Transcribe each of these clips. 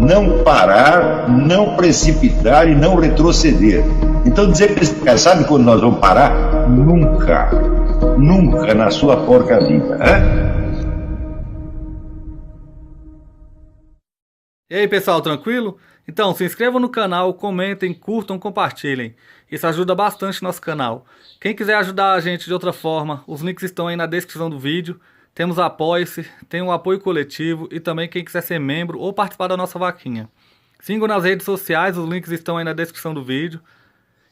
não parar, não precipitar e não retroceder. Então dizer para esse cara, sabe quando nós vamos parar? Nunca. Nunca na sua porca vida. E aí pessoal, tranquilo? Então se inscrevam no canal, comentem, curtam, compartilhem. Isso ajuda bastante nosso canal. Quem quiser ajudar a gente de outra forma, os links estão aí na descrição do vídeo. Temos Apoie-se, tem um apoio coletivo e também quem quiser ser membro ou participar da nossa vaquinha. Sigam nas redes sociais, os links estão aí na descrição do vídeo.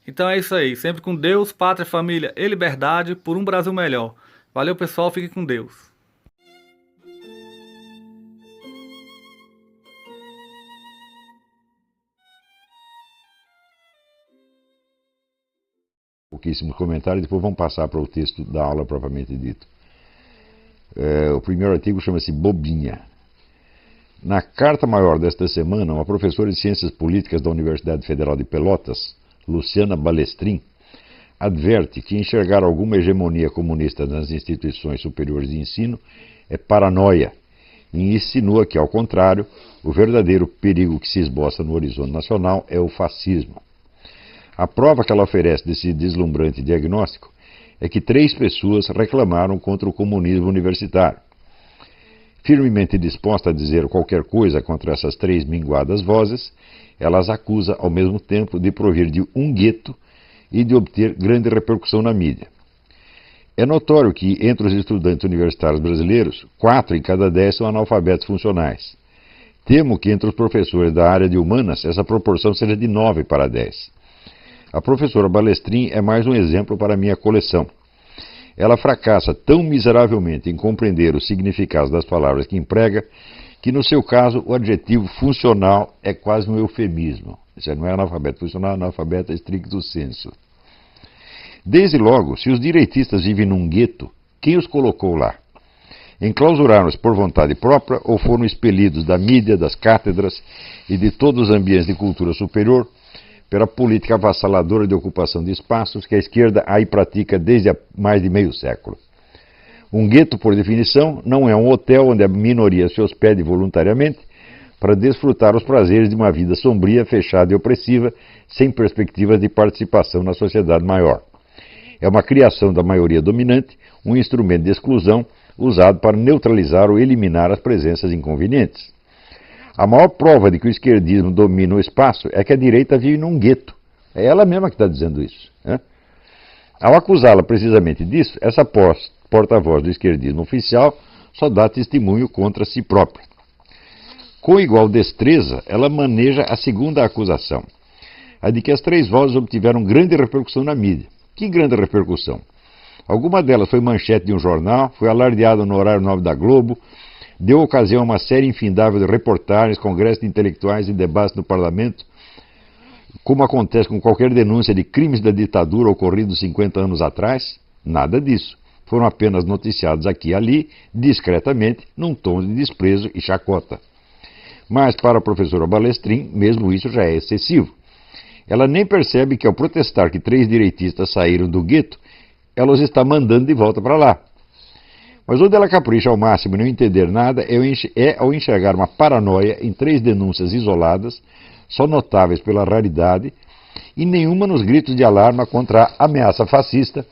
Então é isso aí, sempre com Deus, pátria, família e liberdade por um Brasil melhor. Valeu pessoal, fiquem com Deus. Pouquíssimos comentários, depois vamos passar para o texto da aula propriamente dito. O primeiro artigo chama-se Bobinha. Na carta maior desta semana, uma professora de Ciências Políticas da Universidade Federal de Pelotas, Luciana Balestrin, adverte que enxergar alguma hegemonia comunista nas instituições superiores de ensino é paranoia e insinua que, ao contrário, o verdadeiro perigo que se esboça no horizonte nacional é o fascismo. A prova que ela oferece desse deslumbrante diagnóstico é que 3 pessoas reclamaram contra o comunismo universitário. Firmemente disposta a dizer qualquer coisa contra essas 3 minguadas vozes, ela as acusa ao mesmo tempo de provir de um gueto e de obter grande repercussão na mídia. É notório que, entre os estudantes universitários brasileiros, 4 em cada 10 são analfabetos funcionais. Temo que entre os professores da área de humanas essa proporção seja de 9 para 10. A professora Balestrin é mais um exemplo para a minha coleção. Ela fracassa tão miseravelmente em compreender o significado das palavras que emprega, que no seu caso o adjetivo funcional é quase um eufemismo. Isso não é analfabeto funcional, é analfabeto stricto sensu. Desde logo, se os direitistas vivem num gueto, quem os colocou lá? Enclausuraram-se por vontade própria ou foram expelidos da mídia, das cátedras e de todos os ambientes de cultura superior pela política avassaladora de ocupação de espaços que a esquerda aí pratica desde há mais de meio século. Um gueto, por definição, não é um hotel onde a minoria se hospede voluntariamente para desfrutar os prazeres de uma vida sombria, fechada e opressiva, sem perspectivas de participação na sociedade maior. É uma criação da maioria dominante, um instrumento de exclusão usado para neutralizar ou eliminar as presenças inconvenientes. A maior prova de que o esquerdismo domina o espaço é que a direita vive num gueto. É ela mesma que está dizendo isso. Ao acusá-la precisamente disso, essa porta-voz do esquerdismo oficial só dá testemunho contra si própria. Com igual destreza, ela maneja a segunda acusação, a de que as 3 vozes obtiveram grande repercussão na mídia. Que grande repercussão? Alguma delas foi manchete de um jornal, foi alardeada no horário 9 da Globo, deu ocasião a uma série infindável de reportagens, congressos de intelectuais e debates no parlamento, como acontece com qualquer denúncia de crimes da ditadura ocorridos 50 anos atrás. Nada disso. Foram apenas noticiados aqui e ali, discretamente, num tom de desprezo e chacota. Mas para a professora Balestrin, mesmo isso já é excessivo. Ela nem percebe que ao protestar que 3 direitistas saíram do gueto, ela os está mandando de volta para lá. Mas onde ela capricha ao máximo e não entender nada é ao enxergar uma paranoia em 3 denúncias isoladas, só notáveis pela raridade, e nenhuma nos gritos de alarma contra a ameaça fascista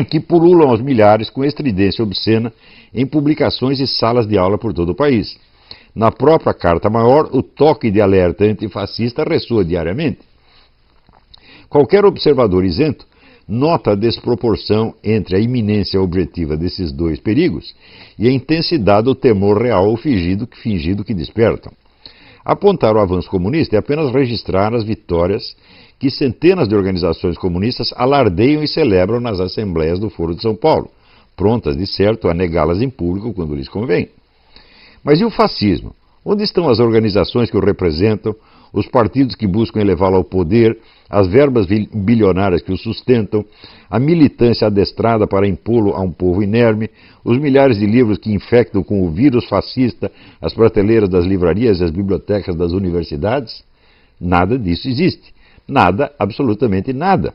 que pululam aos milhares com estridência obscena em publicações e salas de aula por todo o país. Na própria Carta Maior, o toque de alerta antifascista ressoa diariamente. Qualquer observador isento nota a desproporção entre a iminência objetiva desses 2 perigos e a intensidade do temor real ou fingido que despertam. Apontar o avanço comunista é apenas registrar as vitórias que centenas de organizações comunistas alardeiam e celebram nas assembleias do Foro de São Paulo, prontas, de certo, a negá-las em público quando lhes convém. Mas e o fascismo? Onde estão as organizações que o representam, os partidos que buscam elevá-lo ao poder, as verbas bilionárias que o sustentam, a militância adestrada para impô-lo a um povo inerme, os milhares de livros que infectam com o vírus fascista as prateleiras das livrarias e as bibliotecas das universidades? Nada disso existe. Nada, absolutamente nada.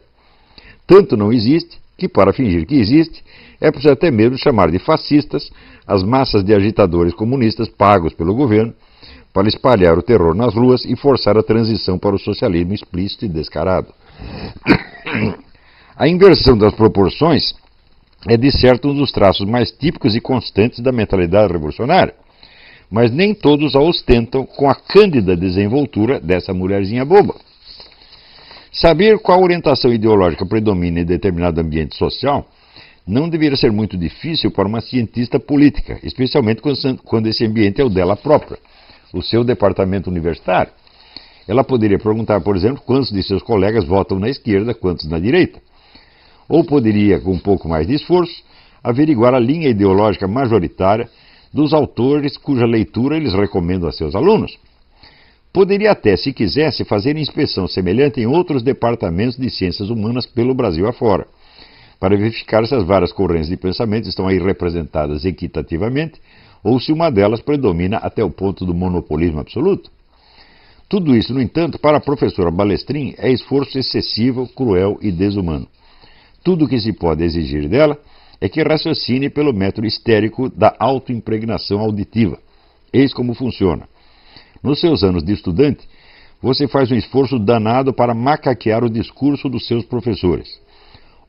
Tanto não existe que, para fingir que existe, é preciso até mesmo chamar de fascistas as massas de agitadores comunistas pagos pelo governo para espalhar o terror nas ruas e forçar a transição para o socialismo explícito e descarado. A inversão das proporções é, de certo, um dos traços mais típicos e constantes da mentalidade revolucionária, mas nem todos a ostentam com a cândida desenvoltura dessa mulherzinha boba. Saber qual orientação ideológica predomina em determinado ambiente social não deveria ser muito difícil para uma cientista política, especialmente quando esse ambiente é o dela própria, o seu departamento universitário. Ela poderia perguntar, por exemplo, quantos de seus colegas votam na esquerda, quantos na direita. Ou poderia, com um pouco mais de esforço, averiguar a linha ideológica majoritária dos autores cuja leitura eles recomendam a seus alunos. Poderia até, se quisesse, fazer inspeção semelhante em outros departamentos de ciências humanas pelo Brasil afora, para verificar se as várias correntes de pensamento estão aí representadas equitativamente ou se uma delas predomina até o ponto do monopolismo absoluto. Tudo isso, no entanto, para a professora Balestrin é esforço excessivo, cruel e desumano. Tudo o que se pode exigir dela é que raciocine pelo método histérico da autoimpregnação auditiva. Eis como funciona. Nos seus anos de estudante, você faz um esforço danado para macaquear o discurso dos seus professores.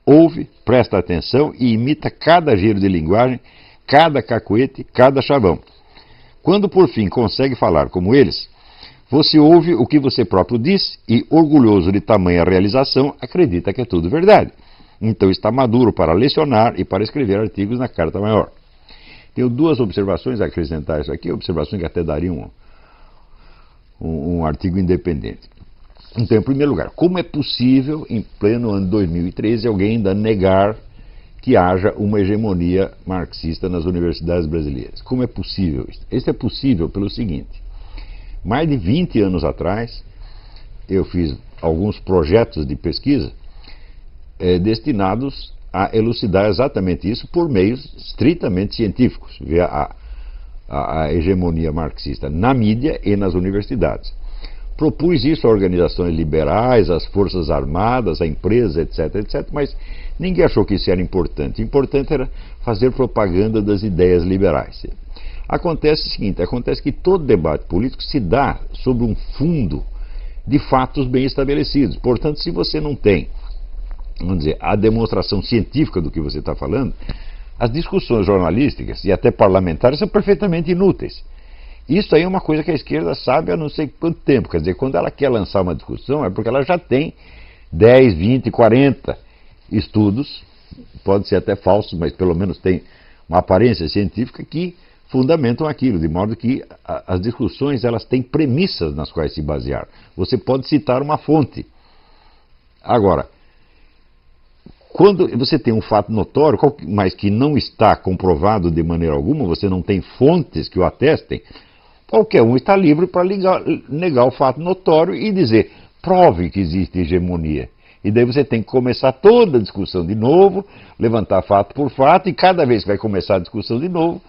Ouve, presta atenção e imita cada giro de linguagem, cada cacuete, cada chavão. Quando por fim consegue falar como eles, você ouve o que você próprio diz e, orgulhoso de tamanha realização, acredita que é tudo verdade. Então está maduro para lecionar e para escrever artigos na Carta Maior. Tenho duas observações a acrescentar isso aqui, observações que até dariam um artigo independente. Então, em primeiro lugar, como é possível, em pleno ano 2013, alguém ainda negar que haja uma hegemonia marxista nas universidades brasileiras? Como é possível isso? Isso é possível pelo seguinte: mais de 20 anos atrás, eu fiz alguns projetos de pesquisa destinados a elucidar exatamente isso por meios estritamente científicos, ver a hegemonia marxista na mídia e nas universidades. Propus isso a organizações liberais, às forças armadas, a empresas, etc, etc, mas ninguém achou que isso era importante. O importante era fazer propaganda das ideias liberais. Acontece o seguinte, acontece que todo debate político se dá sobre um fundo de fatos bem estabelecidos. Portanto, se você não tem, vamos dizer, a demonstração científica do que você está falando, as discussões jornalísticas e até parlamentares são perfeitamente inúteis. Isso aí é uma coisa que a esquerda sabe há não sei quanto tempo. Quer dizer, quando ela quer lançar uma discussão é porque ela já tem 10, 20, 40 estudos, pode ser até falsos, mas pelo menos tem uma aparência científica que fundamentam aquilo, de modo que as discussões elas têm premissas nas quais se basear. Você pode citar uma fonte. Agora, quando você tem um fato notório, mas que não está comprovado de maneira alguma, você não tem fontes que o atestem, qualquer um está livre para negar o fato notório e dizer, prove que existe hegemonia. E daí você tem que começar toda a discussão de novo, levantar fato por fato, e cada vez que vai começar a discussão de novo,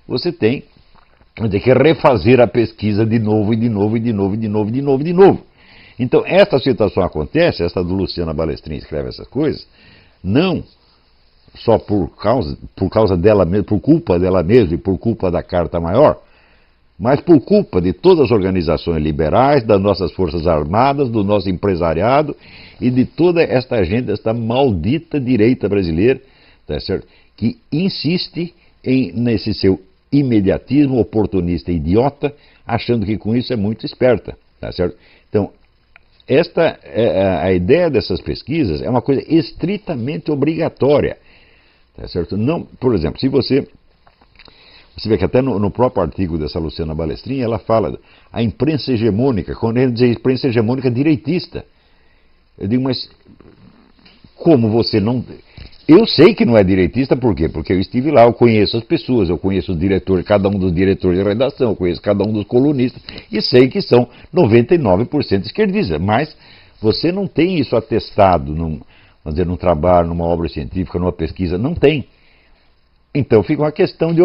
você tem que refazer a pesquisa de novo, e de novo, e de novo, e de novo, e de novo, e de novo. Então, esta situação acontece, esta do Luciana Balestrin escreve essas coisas, não só por causa dela mesma, por culpa dela mesma e por culpa da Carta Maior, mas por culpa de todas as organizações liberais, das nossas forças armadas, do nosso empresariado e de toda esta gente, esta maldita direita brasileira, tá certo? Que insiste nesse seu imediatismo oportunista e idiota, achando que com isso é muito esperta, tá certo? Então, a ideia dessas pesquisas é uma coisa estritamente obrigatória, tá certo? Não, por exemplo, se você vê que até no próprio artigo dessa Luciana Balestrin, ela fala a imprensa hegemônica, quando ele diz imprensa hegemônica direitista. Eu digo, mas como você não... Eu sei que não é direitista, por quê? Porque eu estive lá, eu conheço as pessoas, eu conheço os diretores, cada um dos diretores de redação, eu conheço cada um dos colunistas, e sei que são 99% esquerdistas, mas você não tem isso atestado vamos dizer, num trabalho, numa obra científica, numa pesquisa, não tem. Então fica uma questão de...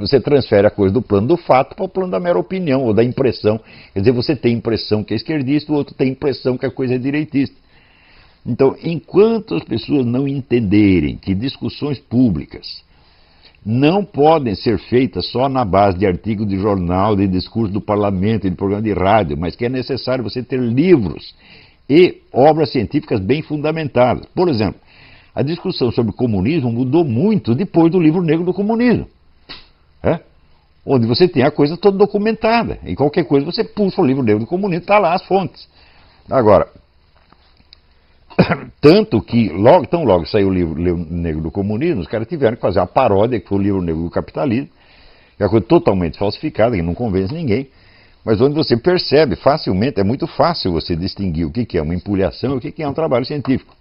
Você transfere a coisa do plano do fato para o plano da mera opinião, ou da impressão. Quer dizer, você tem impressão que é esquerdista, o outro tem impressão que a coisa é direitista. Então, enquanto as pessoas não entenderem que discussões públicas não podem ser feitas só na base de artigos de jornal, de discurso do parlamento, de programa de rádio, mas que é necessário você ter livros e obras científicas bem fundamentadas. Por exemplo, a discussão sobre comunismo mudou muito depois do livro negro do comunismo, onde você tem a coisa toda documentada. E qualquer coisa você puxa o livro negro do comunismo, está lá as fontes. Agora, tanto que tão logo saiu o livro negro do comunismo, os caras tiveram que fazer uma paródia, que foi o livro negro do capitalismo, que é uma coisa totalmente falsificada, que não convence ninguém, mas onde você percebe facilmente, é muito fácil você distinguir o que é uma empulhação e o que é um trabalho científico.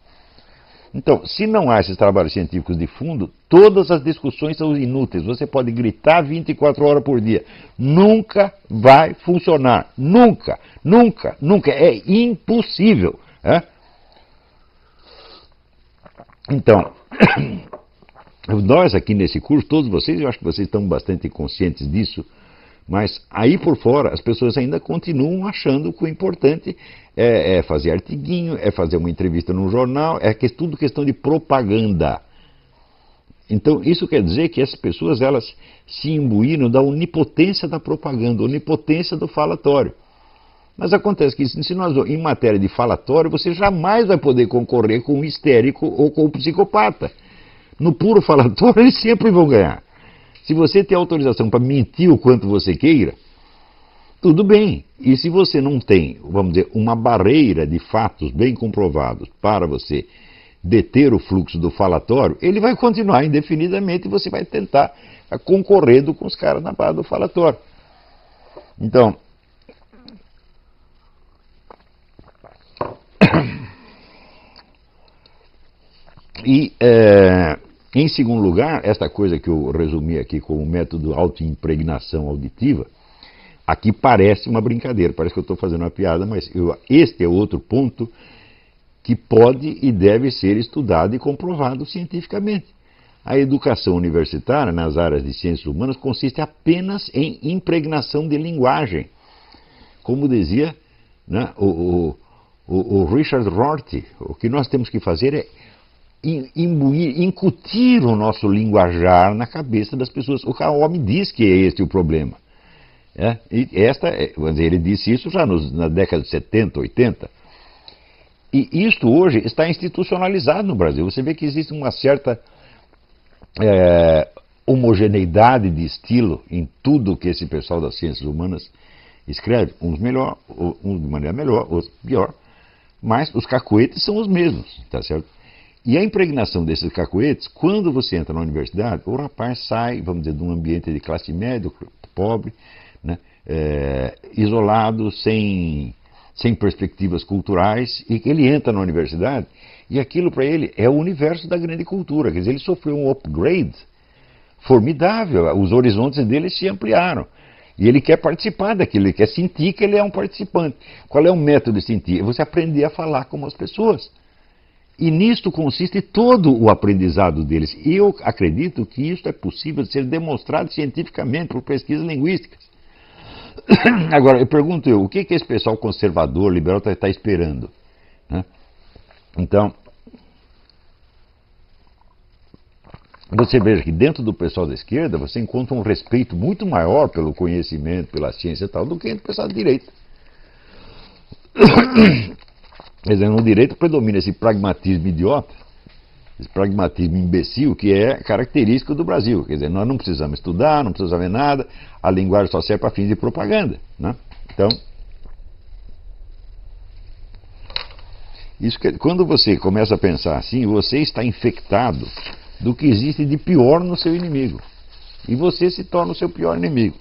Então, se não há esses trabalhos científicos de fundo, todas as discussões são inúteis. Você pode gritar 24 horas por dia. Nunca vai funcionar. Nunca, nunca, nunca. É impossível. Então, nós aqui nesse curso, todos vocês, eu acho que vocês estão bastante conscientes disso, mas aí por fora as pessoas ainda continuam achando que o importante é fazer artiguinho, é fazer uma entrevista num jornal, tudo questão de propaganda. Então isso quer dizer que essas pessoas elas se imbuíram da onipotência da propaganda, onipotência do falatório. Mas acontece que se nós, em matéria de falatório, você jamais vai poder concorrer com o histérico ou com o psicopata. No puro falatório, eles sempre vão ganhar. Se você tem autorização para mentir o quanto você queira, tudo bem. E se você não tem, vamos dizer, uma barreira de fatos bem comprovados para você deter o fluxo do falatório, ele vai continuar indefinidamente e você vai tentar concorrendo com os caras na base do falatório. Então, e, em segundo lugar, esta coisa que eu resumi aqui como método autoimpregnação auditiva, aqui parece uma brincadeira, parece que eu estou fazendo uma piada, mas este é outro ponto que pode e deve ser estudado e comprovado cientificamente. A educação universitária nas áreas de ciências humanas consiste apenas em impregnação de linguagem. Como dizia, né, o Richard Rorty, o que nós temos que fazer é imbuir, incutir o nosso linguajar na cabeça das pessoas. O Kaomi diz que é este o problema. Ele disse isso já na década de 70, 80. E isto hoje está institucionalizado no Brasil. Você vê que existe uma certa homogeneidade de estilo em tudo que esse pessoal das ciências humanas escreve. Uns melhor, uns de maneira melhor, outros pior. Mas os cacoetes são os mesmos, tá certo? E a impregnação desses cacoetes, quando você entra na universidade, o rapaz sai, vamos dizer, de um ambiente de classe média, pobre, né, isolado, sem perspectivas culturais, e ele entra na universidade, e aquilo para ele é o universo da grande cultura. Quer dizer, ele sofreu um upgrade formidável, os horizontes dele se ampliaram. E ele quer participar daquilo, ele quer sentir que ele é um participante. Qual é o método de sentir? É você aprender a falar como as pessoas. E nisto consiste todo o aprendizado deles. E eu acredito que isso é possível de ser demonstrado cientificamente por pesquisas linguísticas. Agora, eu pergunto o que esse pessoal conservador, liberal, está esperando? Né? Então, você veja que dentro do pessoal da esquerda você encontra um respeito muito maior pelo conhecimento, pela ciência e tal, do que entre o pessoal da direita. Quer dizer, no direito predomina esse pragmatismo idiota, esse pragmatismo imbecil que é característico do Brasil. Quer dizer, nós não precisamos estudar, não precisamos ver nada, a linguagem só serve para fins de propaganda. Né? Então, quando você começa a pensar assim, você está infectado do que existe de pior no seu inimigo. E você se torna o seu pior inimigo.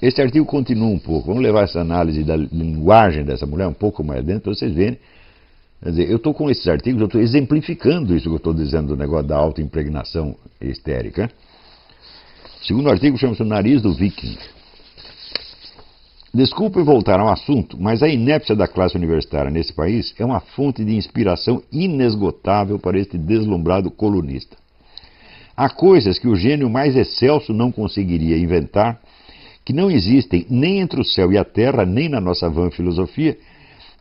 Esse artigo continua um pouco. Vamos levar essa análise da linguagem dessa mulher um pouco mais dentro, para vocês verem. Quer dizer, eu estou com esses artigos, eu estou exemplificando isso que eu estou dizendo do negócio da autoimpregnação histérica. O segundo artigo chama-se O Nariz do Viking. Desculpe voltar ao assunto, mas a inépcia da classe universitária nesse país é uma fonte de inspiração inesgotável para este deslumbrado colunista. Há coisas que o gênio mais excelso não conseguiria inventar, que não existem nem entre o céu e a terra, nem na nossa vã filosofia,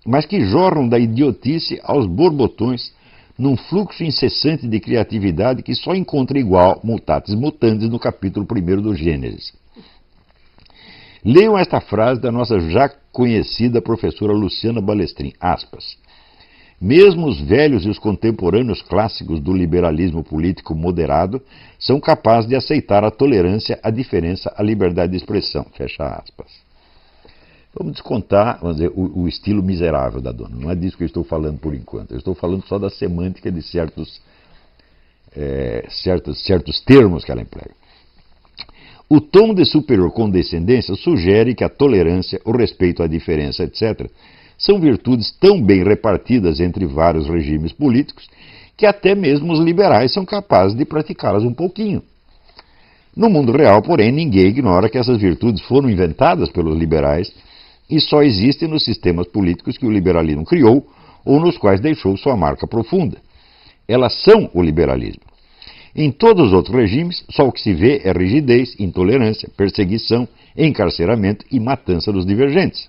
mas que jorram da idiotice aos borbotões num fluxo incessante de criatividade que só encontra igual, mutatis mutandis, no capítulo 1º do Gênesis. Leiam esta frase da nossa já conhecida professora Luciana Balestrin, aspas. Mesmo os velhos e os contemporâneos clássicos do liberalismo político moderado são capazes de aceitar a tolerância, a diferença, a liberdade de expressão. Fecha aspas. Vamos descontar, vamos dizer, o estilo miserável da dona. Não é disso que eu estou falando por enquanto. Eu estou falando só da semântica de certos termos que ela emprega. O tom de superior condescendência sugere que a tolerância, o respeito à diferença, etc., são virtudes tão bem repartidas entre vários regimes políticos que até mesmo os liberais são capazes de praticá-las um pouquinho. No mundo real, porém, ninguém ignora que essas virtudes foram inventadas pelos liberais e só existem nos sistemas políticos que o liberalismo criou ou nos quais deixou sua marca profunda. Elas são o liberalismo. Em todos os outros regimes, só o que se vê é rigidez, intolerância, perseguição, encarceramento e matança dos divergentes.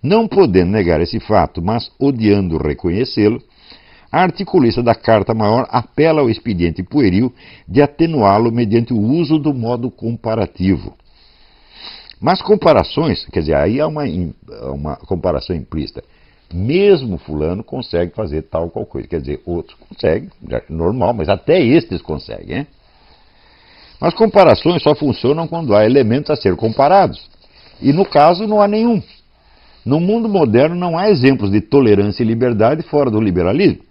Não podendo negar esse fato, mas odiando reconhecê-lo, a articulista da Carta Maior apela ao expediente pueril de atenuá-lo mediante o uso do modo comparativo. Mas comparações, quer dizer, aí há uma comparação implícita. Mesmo fulano consegue fazer tal qual coisa. Quer dizer, outros conseguem, normal, mas até estes conseguem. Hein? Mas comparações só funcionam quando há elementos a ser comparados. E no caso não há nenhum. No mundo moderno não há exemplos de tolerância e liberdade fora do liberalismo.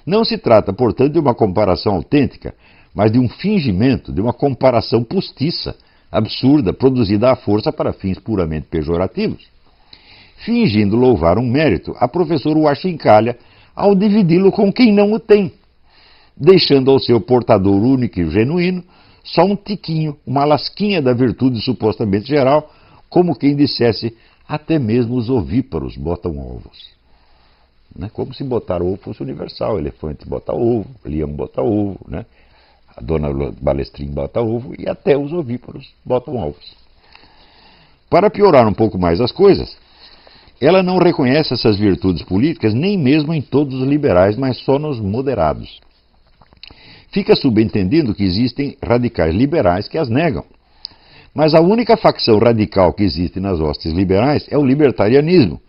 Não se trata, portanto, de uma comparação autêntica, mas de um fingimento, de uma comparação postiça, absurda, produzida à força para fins puramente pejorativos. Fingindo louvar um mérito, a professora o achincalha ao dividi-lo com quem não o tem, deixando ao seu portador único e genuíno só um tiquinho, uma lasquinha da virtude supostamente geral, como quem dissesse, até mesmo os ovíparos botam ovos. Né? Como se botar ovo fosse universal, elefante bota ovo, leão bota ovo, né? A dona Balestrin bota ovo e até os ovíparos botam ovos. Para piorar um pouco mais as coisas, ela não reconhece essas virtudes políticas nem mesmo em todos os liberais, mas só nos moderados. Fica subentendido que existem radicais liberais que as negam. Mas a única facção radical que existe nas hostes liberais é o libertarianismo,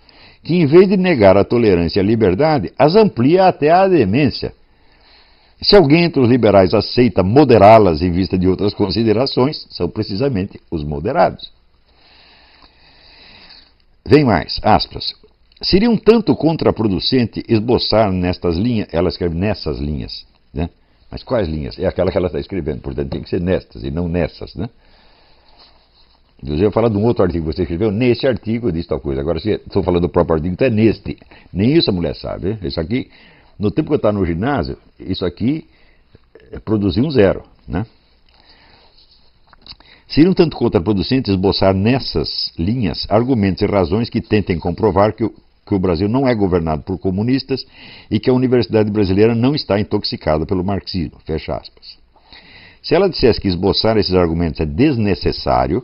que em vez de negar a tolerância e a liberdade, as amplia até a demência. Se alguém entre os liberais aceita moderá-las em vista de outras considerações, são precisamente os moderados. Vem mais, aspas. Seria um tanto contraproducente esboçar nestas linhas, ela escreve nessas linhas, né? Mas quais linhas? É aquela que ela está escrevendo, portanto tem que ser nestas e não nessas, né? Eu ia falar de um outro artigo que você escreveu, nesse artigo eu disse tal coisa. Agora, se estou falando do próprio artigo, então é neste. Nem isso a mulher sabe. Hein? Isso aqui, no tempo que eu estava no ginásio, isso aqui produziu um zero. Né? Seria um tanto contraproducente esboçar nessas linhas argumentos e razões que tentem comprovar que o Brasil não é governado por comunistas e que a universidade brasileira não está intoxicada pelo marxismo. Fecha aspas. Se ela dissesse que esboçar esses argumentos é desnecessário,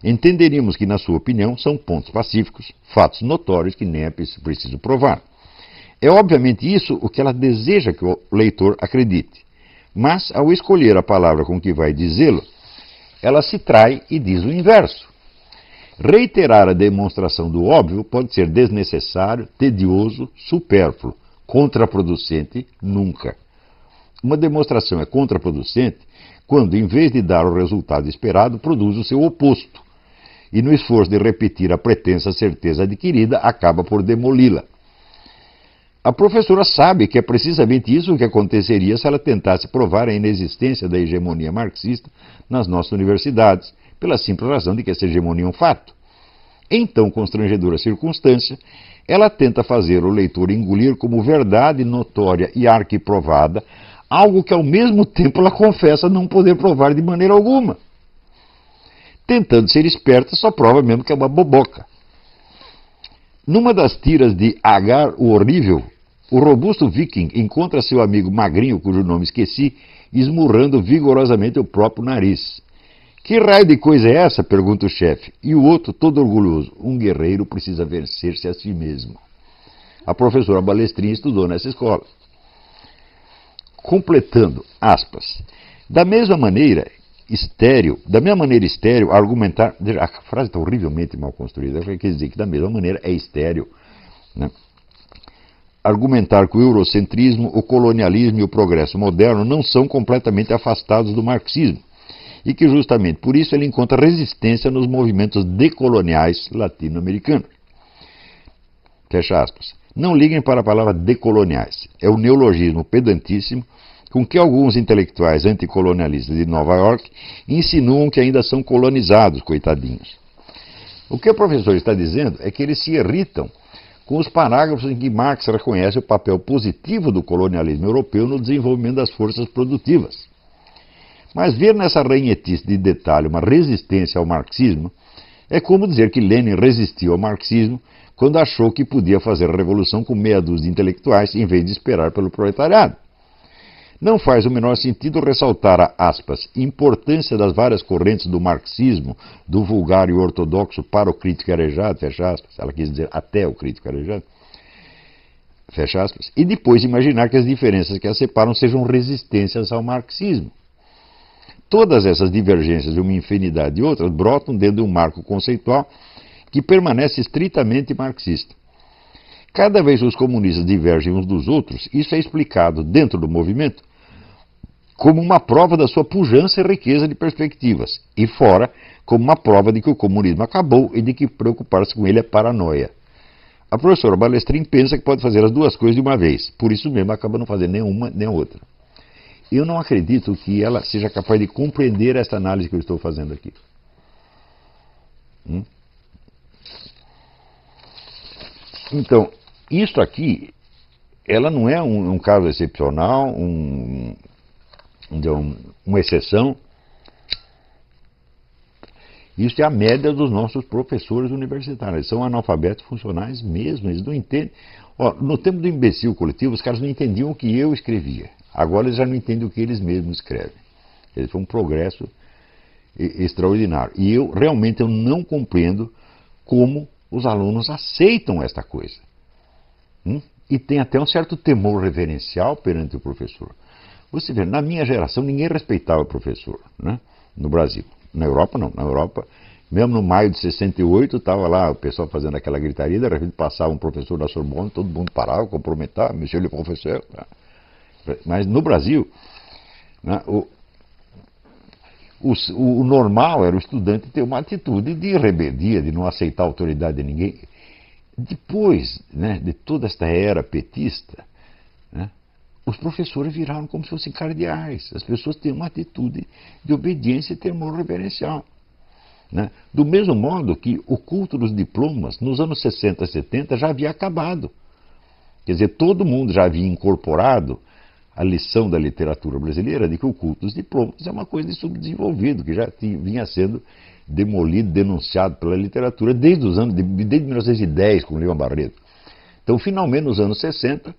entenderíamos que, na sua opinião, são pontos pacíficos, fatos notórios que nem é preciso provar. É obviamente isso o que ela deseja que o leitor acredite. Mas, ao escolher a palavra com que vai dizê-lo, ela se trai e diz o inverso. Reiterar a demonstração do óbvio pode ser desnecessário, tedioso, supérfluo, contraproducente, nunca. Uma demonstração é contraproducente quando, em vez de dar o resultado esperado, produz o seu oposto. E no esforço de repetir a pretensa certeza adquirida, acaba por demoli-la. A professora sabe que é precisamente isso que aconteceria se ela tentasse provar a inexistência da hegemonia marxista nas nossas universidades, pela simples razão de que essa hegemonia é um fato. Em tão constrangedora circunstância, ela tenta fazer o leitor engolir como verdade notória e arquiprovada algo que ao mesmo tempo ela confessa não poder provar de maneira alguma. Tentando ser esperta, só prova mesmo que é uma boboca. Numa das tiras de Agar o Horrível, o robusto viking encontra seu amigo magrinho, cujo nome esqueci, esmurrando vigorosamente o próprio nariz. Que raio de coisa é essa? Pergunta o chefe. E o outro, todo orgulhoso. Um guerreiro precisa vencer-se a si mesmo. A professora Balestrin estudou nessa escola. completando, aspas, da mesma maneira estéril, argumentar, a frase está horrivelmente mal construída, quer dizer que da mesma maneira é estéril, né? Argumentar que o eurocentrismo, o colonialismo e o progresso moderno não são completamente afastados do marxismo e que justamente por isso ele encontra resistência nos movimentos decoloniais latino-americanos. Fecha aspas. Não liguem para a palavra decoloniais. É o neologismo pedantíssimo com que alguns intelectuais anticolonialistas de Nova York insinuam que ainda são colonizados, coitadinhos. O que o professor está dizendo é que eles se irritam com os parágrafos em que Marx reconhece o papel positivo do colonialismo europeu no desenvolvimento das forças produtivas. Mas ver nessa ranhetice de detalhe uma resistência ao marxismo é como dizer que Lenin resistiu ao marxismo quando achou que podia fazer a revolução com meia dúzia de intelectuais em vez de esperar pelo proletariado. Não faz o menor sentido ressaltar a, aspas, importância das várias correntes do marxismo, do vulgar e ortodoxo para o crítico arejado, fecha aspas, ela quis dizer até o crítico arejado, fecha aspas, e depois imaginar que as diferenças que as separam sejam resistências ao marxismo. Todas essas divergências e uma infinidade de outras brotam dentro de um marco conceitual que permanece estritamente marxista. Cada vez que os comunistas divergem uns dos outros, isso é explicado dentro do movimento como uma prova da sua pujança e riqueza de perspectivas, e fora como uma prova de que o comunismo acabou e de que preocupar-se com ele é paranoia. A professora Balestrin pensa que pode fazer as duas coisas de uma vez, por isso mesmo acaba não fazendo nenhuma nem outra. Eu não acredito que ela seja capaz de compreender esta análise que eu estou fazendo aqui. Então, isto aqui, ela não é um caso excepcional, uma exceção. Isso é a média dos nossos professores universitários. Eles são analfabetos funcionais mesmo, eles não entendem. Ó, no tempo do imbecil coletivo, os caras não entendiam o que eu escrevia. Agora eles já não entendem o que eles mesmos escrevem. Esse foi um progresso extraordinário. E eu realmente não compreendo como os alunos aceitam esta coisa. E tem até um certo temor reverencial perante o professor. Você vê, na minha geração ninguém respeitava o professor, né? No Brasil. Na Europa não. Na Europa, mesmo no maio de 68, estava lá o pessoal fazendo aquela gritaria, de repente passava um professor da Sorbonne, todo mundo parava, cumprimentava, monsieur le professeur. Mas no Brasil, né, o normal era o estudante ter uma atitude de rebeldia, de não aceitar a autoridade de ninguém. Depois, né, de toda esta era petista, né, os professores viraram como se fossem cardeais. As pessoas têm uma atitude de obediência e temor reverencial. Né? Do mesmo modo que o culto dos diplomas, nos anos 60 e 70, já havia acabado. Quer dizer, todo mundo já havia incorporado a lição da literatura brasileira de que o culto dos diplomas é uma coisa de subdesenvolvido, que já vinha sendo demolido, denunciado pela literatura desde 1910, com Lima Barreto. Então, finalmente, nos anos 60, o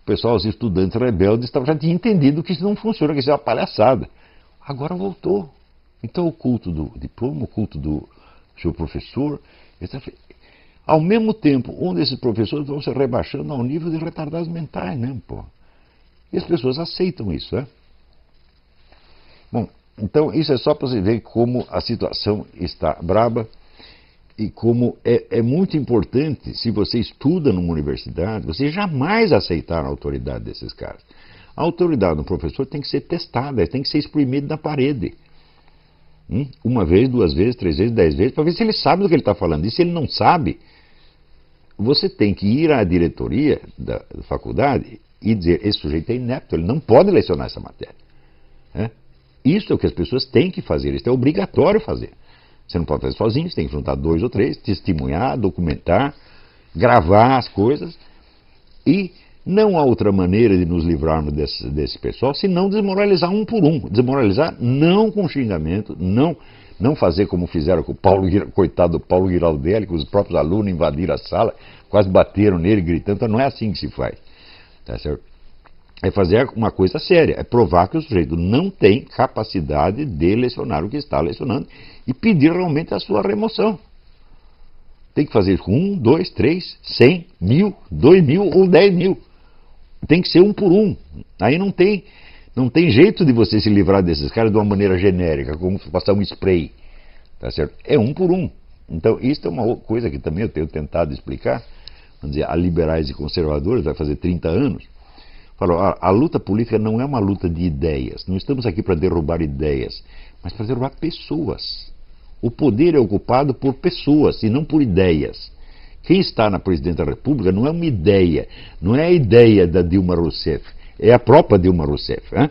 pessoal, os estudantes rebeldes, já tinham entendido que isso não funciona, que isso é uma palhaçada. Agora voltou. Então, o culto do diploma, o culto do seu professor, ao mesmo tempo, onde esses professores vão se rebaixando ao nível de retardados mentais mesmo, pô. E as pessoas aceitam isso, né? Bom, então isso é só para você ver como a situação está braba e como é muito importante, se você estuda numa universidade, você jamais aceitar a autoridade desses caras. A autoridade do professor tem que ser testada, tem que ser exprimida na parede. Uma vez, 2 vezes, 3 vezes, 10 vezes, para ver se ele sabe do que ele está falando. E se ele não sabe, você tem que ir à diretoria da faculdade e dizer, esse sujeito é inepto, ele não pode lecionar essa matéria. Isso é o que as pessoas têm que fazer, isso é obrigatório fazer. Você não pode fazer sozinho, você tem que juntar 2 ou 3, testemunhar, documentar, gravar as coisas. E não há outra maneira de nos livrarmos desse pessoal, senão desmoralizar um por um. Desmoralizar não com xingamento, não fazer como fizeram com o coitado do Paulo Giraldelli, que os próprios alunos invadiram a sala, quase bateram nele gritando. Então não é assim que se faz. Tá certo? É fazer uma coisa séria, é provar que o sujeito não tem capacidade de lecionar o que está lecionando e pedir realmente a sua remoção. Tem que fazer isso com 1, 2, 3, 100, 1000, 2.000 ou 10.000. tem que ser um por um. Aí não tem jeito de você se livrar desses caras de uma maneira genérica, como passar um spray. Tá certo? É um por um. Então, isso é uma coisa que também eu tenho tentado explicar, vamos dizer, a liberais e conservadores, vai fazer 30 anos. Falou, a luta política não é uma luta de ideias. Não estamos aqui para derrubar ideias, mas para derrubar pessoas. O poder é ocupado por pessoas e não por ideias. Quem está na presidência da República não é uma ideia, não é a ideia da Dilma Rousseff, é a própria Dilma Rousseff. Hein?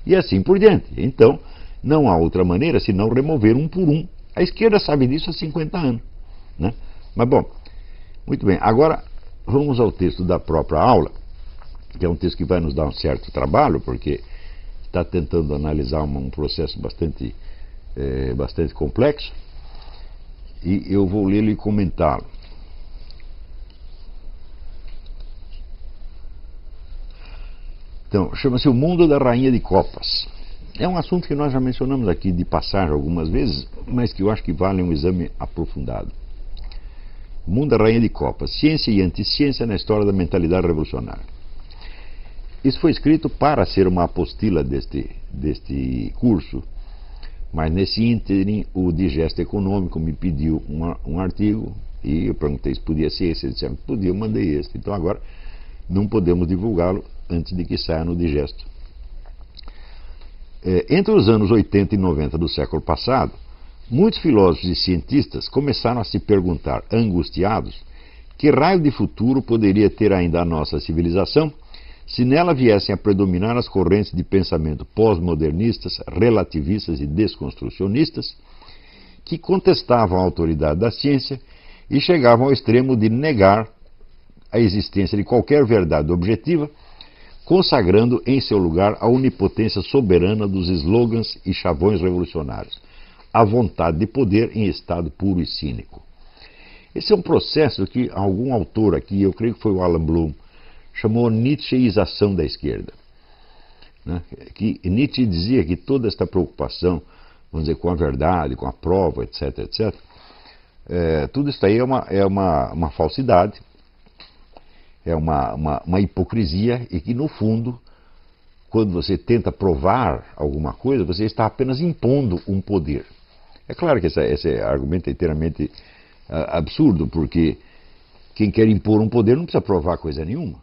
E assim por diante. Então, não há outra maneira senão remover um por um. A esquerda sabe disso há 50 anos. Né? Mas bom, muito bem. Agora, vamos ao texto da própria aula, que é um texto que vai nos dar um certo trabalho, porque está tentando analisar um processo bastante complexo, e eu vou lê-lo e comentá-lo. Então, chama-se O Mundo da Rainha de Copas. É um assunto que nós já mencionamos aqui de passagem algumas vezes, mas que eu acho que vale um exame aprofundado. O Mundo da Rainha de Copas, Ciência e Anticiência na História da Mentalidade Revolucionária. Isso foi escrito para ser uma apostila deste curso, mas nesse ínterim o Digesto Econômico me pediu um artigo e eu perguntei se podia ser esse. Ele disse que podia, eu mandei esse. Então agora não podemos divulgá-lo antes de que saia no Digesto. Entre os anos 80 e 90 do século passado, muitos filósofos e cientistas começaram a se perguntar, angustiados, que raio de futuro poderia ter ainda a nossa civilização se nela viessem a predominar as correntes de pensamento pós-modernistas, relativistas e desconstrucionistas, que contestavam a autoridade da ciência e chegavam ao extremo de negar a existência de qualquer verdade objetiva, consagrando em seu lugar a onipotência soberana dos slogans e chavões revolucionários, a vontade de poder em estado puro e cínico. Esse é um processo que algum autor aqui, eu creio que foi o Alan Bloom, chamou Nietzscheização da esquerda. Né? Que Nietzsche dizia que toda esta preocupação, vamos dizer, com a verdade, com a prova, etc., etc., tudo isso aí é uma falsidade, é uma hipocrisia, e que, no fundo, quando você tenta provar alguma coisa, você está apenas impondo um poder. É claro que esse argumento é inteiramente absurdo, porque quem quer impor um poder não precisa provar coisa nenhuma.